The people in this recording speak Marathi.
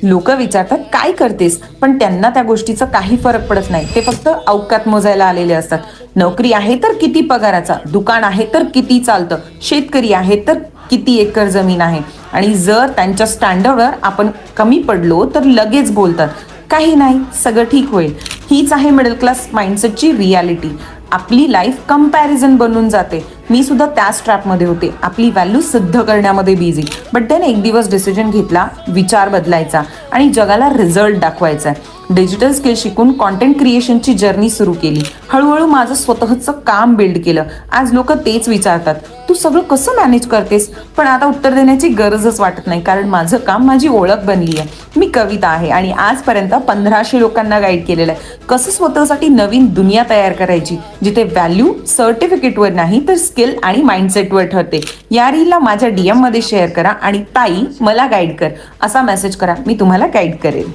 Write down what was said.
लोक विचारतात काय करतेस, पण त्यांना त्या गोष्टीचा काही फरक पडत नाही. ते फक्त अवकात मोजायला आलेले असतात. नोकरी आहे तर किती पगाराचा, दुकान आहे तर किती चालतं, शेतकरी आहे तर किती एकर जमीन आहे. आणि जर त्यांच्या स्टँडर्डवर आपण कमी पडलो तर लगेच बोलतात काही नाही, सगळं ठीक होईल. हीच आहे मिडल क्लास माइंडसेटची रियालिटी. आपली लाईफ कंपॅरिझन बनून जाते. मी सुद्धा त्याच ट्रॅपमध्ये होते, आपली व्हॅल्यू सिद्ध करण्यामध्ये बिझी. बट देन एक दिवस डिसिजन घेतला, विचार बदलायचा आणि जगाला रिझल्ट दाखवायचा. डिजिटल स्किल शिकून कॉन्टेंट क्रिएशनची जर्नी सुरू केली. हळूहळू माझं स्वतःचं काम बिल्ड केलं. आज लोक तेच विचारतात, तू सगळं कसं मॅनेज करतेस. पण आता उत्तर देण्याची गरजच वाटत नाही, कारण माझं काम माझी ओळख बनली आहे. मी कविता आहे आणि आजपर्यंत 1500 लोकांना गाईड केलेलं आहे कसं स्वतःसाठी नवीन दुनिया तयार करायची, जिथे व्हॅल्यू सर्टिफिकेटवर नाही तर स्किल आणि माइंडसेटवर ठरते. या रीलला माझ्या DM मध्ये शेअर करा आणि ताई मला गाईड कर असा मेसेज करा, मी तुम्हाला गाईड करेन.